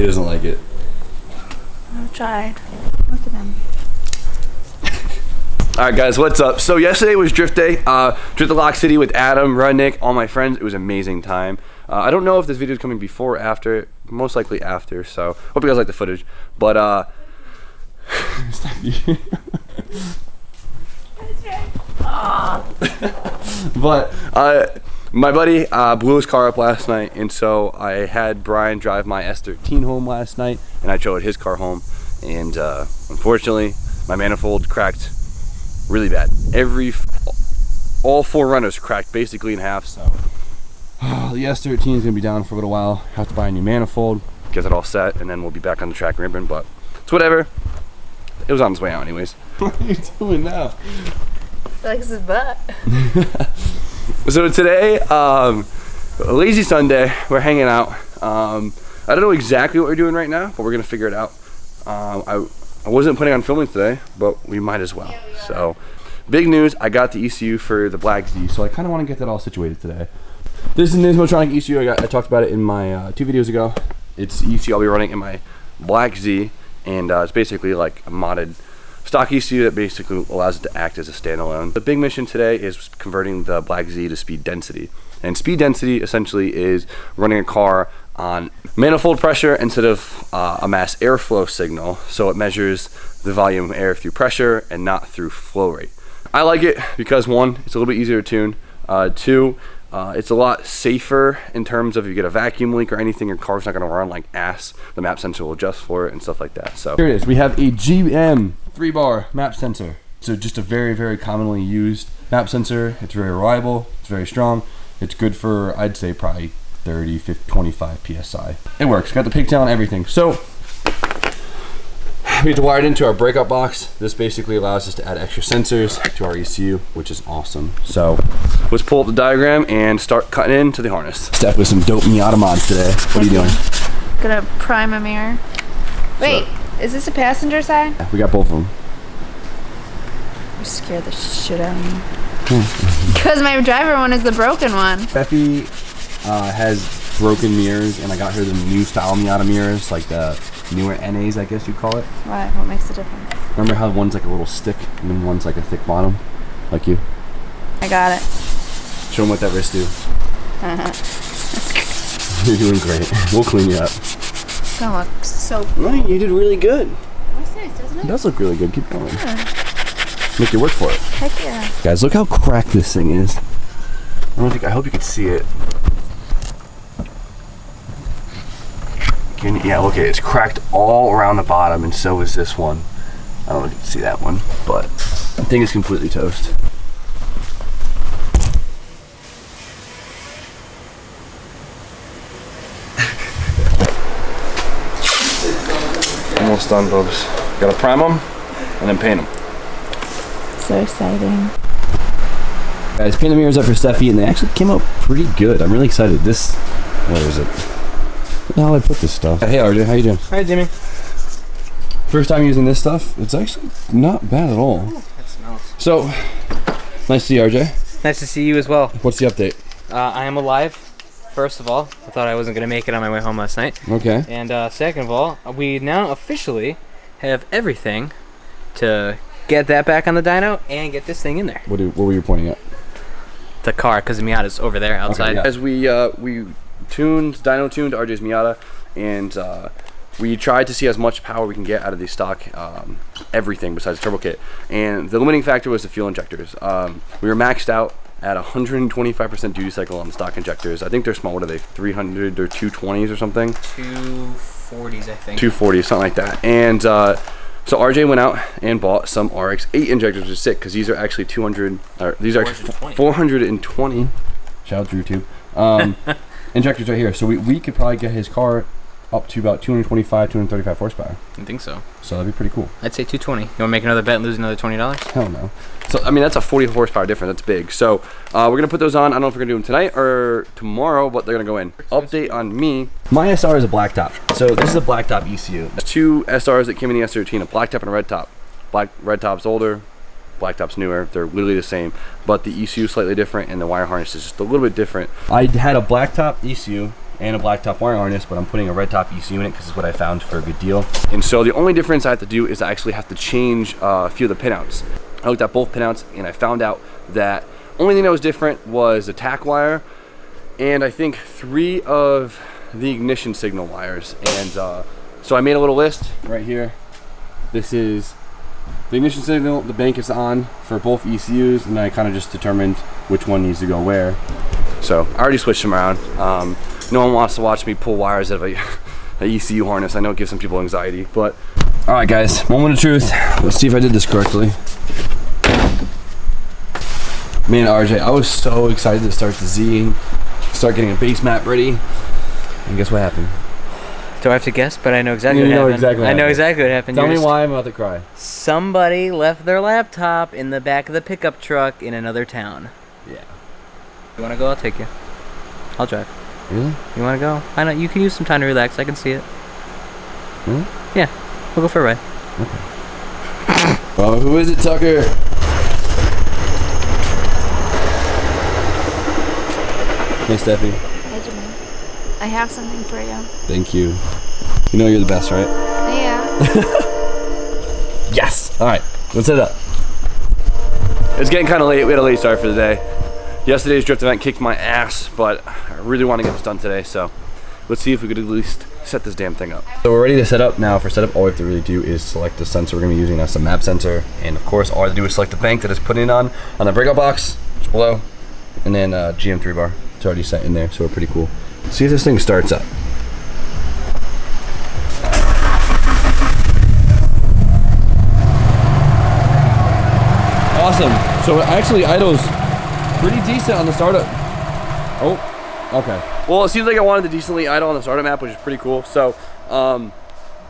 He doesn't like it. I tried. Look at him. Alright guys, what's up? So yesterday was drift day. Drift to Lock City with Adam, Rudnick, all my friends. It was an amazing time. I don't know if this video is coming before or after. Most likely after, so hope you guys like the footage. But my buddy blew his car up last night, and so I had Brian drive my S13 home last night, and I drove his car home, and unfortunately my manifold cracked really bad. All four runners cracked basically in half, so the S13 is gonna be down for a little while. Have to buy a new manifold, get it all set, and then we'll be back on the track ribbon, but it's whatever. It was on its way out anyways. What are you doing now? Likes his butt. So today, a lazy Sunday, we're hanging out. I don't know exactly what we're doing right now, but we're gonna figure it out. I wasn't planning on filming today, but we might as well. So, big news, I got the ECU for the Black Z, so I kind of want to get that all situated today. This is the Nismotronic ECU. I talked about it in my 2 videos ago. It's the ECU I'll be running in my Black Z, and it's basically like a modded stock ECU that basically allows it to act as a standalone. The big mission today is converting the Black Z to speed density. And speed density essentially is running a car on manifold pressure instead of a mass airflow signal, so it measures the volume of air through pressure and not through flow rate. I like it because one, it's a little bit easier to tune. Two, it's a lot safer in terms of if you get a vacuum leak or anything, your car's not going to run like ass. The map sensor will adjust for it and stuff like that. So here it is. We have a GM 3-bar map sensor. So just a very, very commonly used map sensor. It's very reliable. It's very strong. It's good for, I'd say, probably 30, 50, 25 PSI. It works. Got the pigtail and everything. So we have to wire it into our breakout box. This basically allows us to add extra sensors to our ECU, which is awesome. So let's pull up the diagram and start cutting into the harness. Steph with some dope Miata mods today. What are you doing? Gonna prime a mirror. Wait, is this a passenger side? Yeah, we got both of them. You scared the shit out of me. Because my driver one is the broken one. Steffi has broken mirrors, and I got her the new style Miata mirrors, like the newer NAs, I guess you'd call it. Why? What makes the difference? Remember how one's like a little stick and then one's like a thick bottom? Like you. I got it. Show them what that wrist do. You're doing great. We'll clean you up. It's gonna look so cool. Right, you did really good. That's nice, doesn't it? It does look really good. Keep going. Yeah. Make you work for it. Heck yeah. Guys, look how cracked this thing is. I hope you can see it. Yeah, look at it. It's cracked all around the bottom, and so is this one. I don't know if you can see that one, but the thing is completely toast. Almost done, Bubs. Gotta prime them and then paint them. So exciting. Guys, paint the mirrors up for Steffi, and they actually came out pretty good. I'm really excited. This, where is it? How did I put this stuff? Hey RJ, how you doing? Hi Jimmy. First time using this stuff. It's actually not bad at all. Oh, that smells. So, nice to see you, RJ. Nice to see you as well. What's the update? I am alive, first of all. I thought I wasn't going to make it on my way home last night. Okay. And second of all, we now officially have everything to get that back on the dyno and get this thing in there. What were you pointing at? The car, because the Miata's over there outside. Okay, yeah. As we dyno tuned RJ's Miata, and we tried to see as much power we can get out of the stock everything besides turbo kit, and the limiting factor was the fuel injectors. We were maxed out at 125% duty cycle on the stock injectors. I think they're small. What are they, 300 or 220s or something? 240s, I think. 240, something like that. And so RJ went out and bought some RX-8 injectors, which is sick because these are actually 420. Shout out to YouTube. Injectors right here. So we could probably get his car up to about 225, 235 horsepower. I think so. So that'd be pretty cool. I'd say 220. You want to make another bet and lose another $20? Hell no. So, I mean, that's a 40 horsepower difference. That's big. So we're going to put those on. I don't know if we're going to do them tonight or tomorrow, but they're going to go in. Update on me. My SR is a black top. So this is a black top ECU. There's two SRs that came in the S13, a black top and a red top. Red top's older, black top's newer. They're literally the same, but the ECU is slightly different and the wire harness is just a little bit different. I had a black top ECU and a black top wiring harness, but I'm putting a red top ECU in it because it's what I found for a good deal. And so the only difference I have to do is I actually have to change a few of the pinouts. I looked at both pinouts and I found out that only thing that was different was the tack wire and I think 3 of the ignition signal wires. And so I made a little list right here. This is the ignition signal, the bank is on for both ECUs, and I kind of just determined which one needs to go where. So I already switched them around. No one wants to watch me pull wires out of a ECU harness. I know it gives some people anxiety, but. All right guys, moment of truth. Let's see if I did this correctly. Man, RJ, I was so excited to start the Z, start getting a base map ready, and guess what happened? Do I have to guess? But I know exactly what happened. I know exactly what happened. Tell me why I'm about to cry. Somebody left their laptop in the back of the pickup truck in another town. Yeah. You want to go? I'll take you. I'll drive. Really? You want to go? I know. You can use some time to relax. I can see it. Really? Yeah. We'll go for a ride. Okay. Well, who is it, Tucker? Hey, Steffi. Hey, Jimmy. I have something for you. Thank you. You know you're the best, right? Yeah. Yes! Alright, let's set it up. It's getting kind of late. We had a late start for the day. Yesterday's drift event kicked my ass, but I really want to get this done today, so let's see if we could at least set this damn thing up. So we're ready to set up now. For setup, all we have to really do is select the sensor we're going to be using. That's the map sensor. And of course, all I have to do is select the bank that is put in on the breakout box, just below, and then GM3 bar. It's already set in there, so we're pretty cool. Let's see if this thing starts up. Awesome. So it actually idles pretty decent on the startup. Oh, okay. Well, it seems like I wanted to decently idle on the startup map, which is pretty cool. So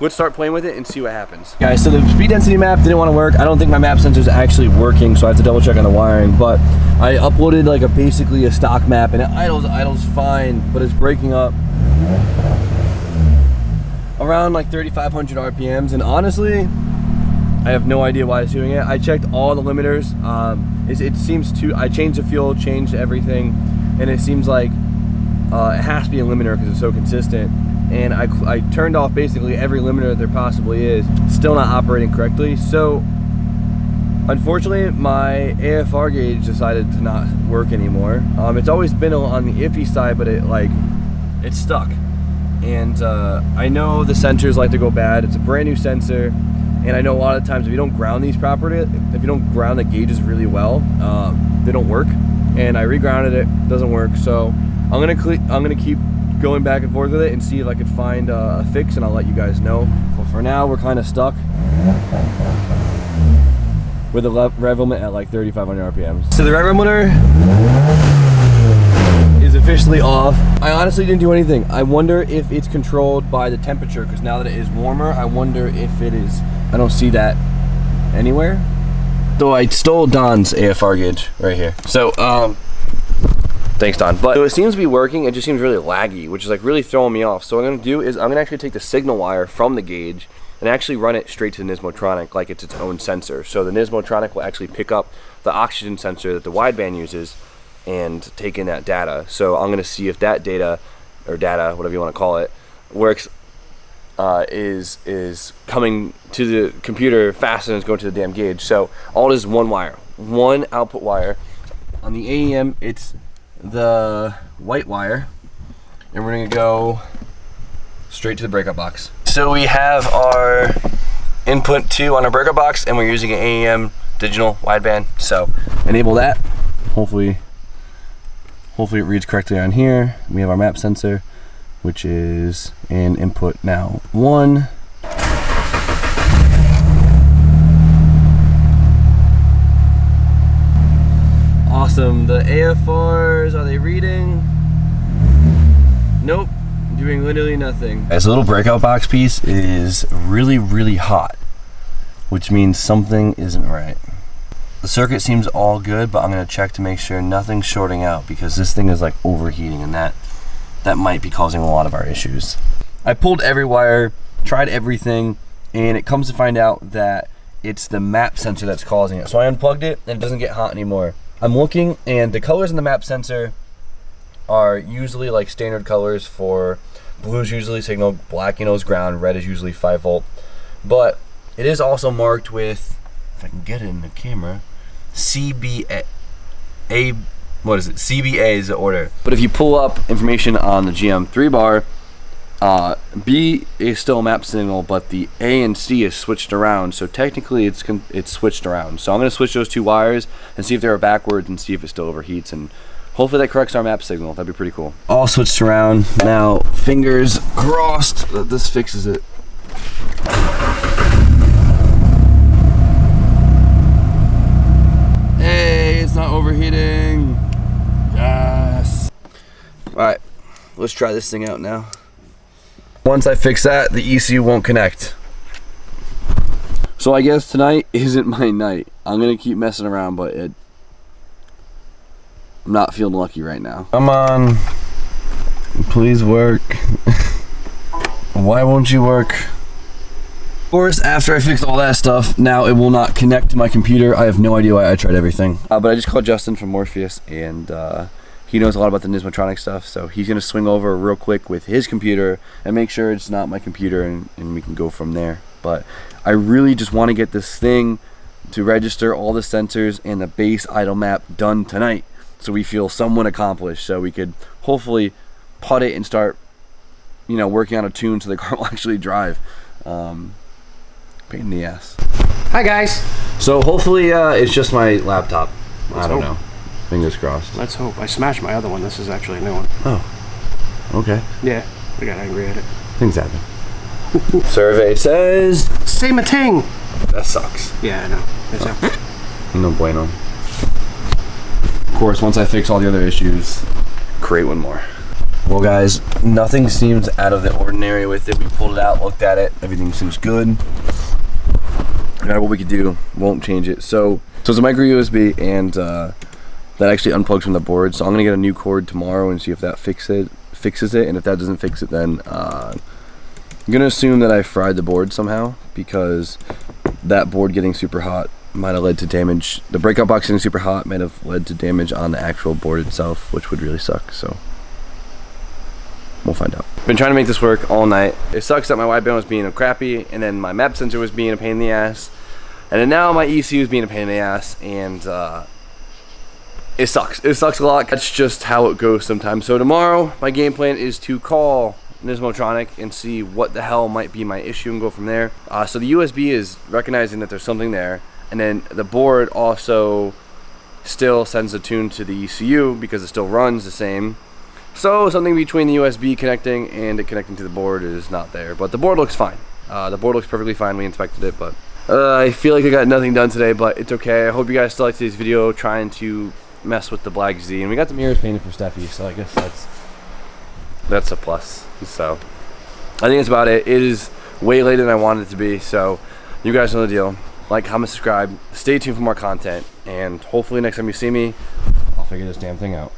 let's start playing with it and see what happens. Guys, so the speed density map didn't want to work. I don't think my map sensor is actually working, so I have to double check on the wiring. But I uploaded like basically a stock map, and it idles fine, but it's breaking up around like 3,500 RPMs. And honestly, I have no idea why it's doing it. I checked all the limiters. It seems to. I changed the fuel, changed everything, and it seems like it has to be a limiter because it's so consistent. And I turned off basically every limiter that there possibly is. Still not operating correctly. So unfortunately, my AFR gauge decided to not work anymore. It's always been on the iffy side, but it's stuck. And I know the sensors like to go bad. It's a brand new sensor, and I know a lot of times if you don't ground these properly, if you don't ground the gauges really well, they don't work. And I regrounded it, doesn't work. So I'm gonna keep going back and forth with it and see if I could find a fix, and I'll let you guys know. But for now, we're kind of stuck with the rev limit at like 3,500 RPMs. So the rev limiter is officially off. I honestly didn't do anything. I wonder if it's controlled by the temperature, because now that it is warmer, I wonder if it is. I don't see that anywhere. So I stole Don's AFR gauge right here. So thanks, Don. But so it seems to be working. It just seems really laggy, which is like really throwing me off. So what I'm gonna do is I'm gonna actually take the signal wire from the gauge and actually run it straight to the Nismotronic like it's its own sensor. So the Nismotronic will actually pick up the oxygen sensor that the wideband uses and take in that data. So I'm gonna see if that data, or data, whatever you wanna call it, works, is coming to the computer faster than it's going to the damn gauge. So all it is one wire, one output wire. On the AEM, it's the white wire, and we're gonna go straight to the breakout box. So we have our input 2 on our breakout box, and we're using an AEM digital wideband. So enable that. Hopefully it reads correctly on here. We have our map sensor, which is in input now 1. Awesome. The AFRs, are they reading? Nope, doing literally nothing. This little breakout box piece is really, really hot, which means something isn't right. The circuit seems all good, but I'm gonna check to make sure nothing's shorting out, because this thing is like overheating, and that might be causing a lot of our issues. I pulled every wire, tried everything, and it comes to find out that it's the map sensor that's causing it. So I unplugged it, and it doesn't get hot anymore. I'm looking, and the colors in the map sensor are usually like standard colors for blue is usually signal, black is ground, red is usually 5 volt. But it is also marked with, if I can get it in the camera, CBA. What is it? CBA is the order. But if you pull up information on the GM3 bar, B is still a map signal, but the A and C is switched around. So technically, it's switched around. So I'm gonna switch those 2 wires and see if they're backwards and see if it still overheats, and hopefully that corrects our map signal. That'd be pretty cool. All switched around now. Fingers crossed that this fixes it. Hey, it's not overheating. Yes. All right, let's try this thing out now. Once I fix that, the ECU won't connect. So I guess tonight isn't my night. I'm gonna keep messing around, but I'm not feeling lucky right now. Come on, please work. Why won't you work? Of course, after I fixed all that stuff, now it will not connect to my computer. I have no idea why. I tried everything. But I just called Justin from Morpheus, and he knows a lot about the Nismotronic stuff, so he's gonna swing over real quick with his computer and make sure it's not my computer, and we can go from there. But I really just want to get this thing to register all the sensors and the base idle map done tonight, so we feel somewhat accomplished, so we could hopefully putt it and start, you know, working on a tune so the car will actually drive. Pain in the ass. Hi guys. So hopefully it's just my laptop. I don't know. Fingers crossed. Let's hope. I smashed my other one. This is actually a new one. Oh, okay. Yeah, I got angry at it. Things happen. Survey says Same a ting. that sucks. Yeah, I know. It's No bueno. Of course, once I fix all the other issues, create one more. Well, guys, nothing seems out of the ordinary with it. We pulled it out, looked at it. Everything seems good. No matter what we could do, won't change it. So it's a micro USB, and that actually unplugs from the board. So I'm gonna get a new cord tomorrow and see if that fixes it. And if that doesn't fix it, then I'm gonna assume that I fried the board somehow, because that board getting super hot might have led to damage. The breakout box getting super hot might have led to damage on the actual board itself, which would really suck. So we'll find out. Been trying to make this work all night. It sucks that my wideband was being crappy, and then my map sensor was being a pain in the ass, and then now my ECU is being a pain in the ass, and it sucks. It sucks a lot. That's just how it goes sometimes. So tomorrow, my game plan is to call Nismotronic and see what the hell might be my issue and go from there. So the USB is recognizing that there's something there, and then the board also still sends a tune to the ECU because it still runs the same. So something between the USB connecting and it connecting to the board is not there, but the board looks fine. The board looks perfectly fine. We inspected it, but I feel like I got nothing done today, but it's okay. I hope you guys still liked today's video, trying to mess with the Black Z, and we got the mirrors painted for Steffi, so I guess that's a plus. So I think that's about it. It is way later than I wanted it to be, so you guys know the deal. Like, comment, subscribe, stay tuned for more content, and hopefully next time you see me, I'll figure this damn thing out.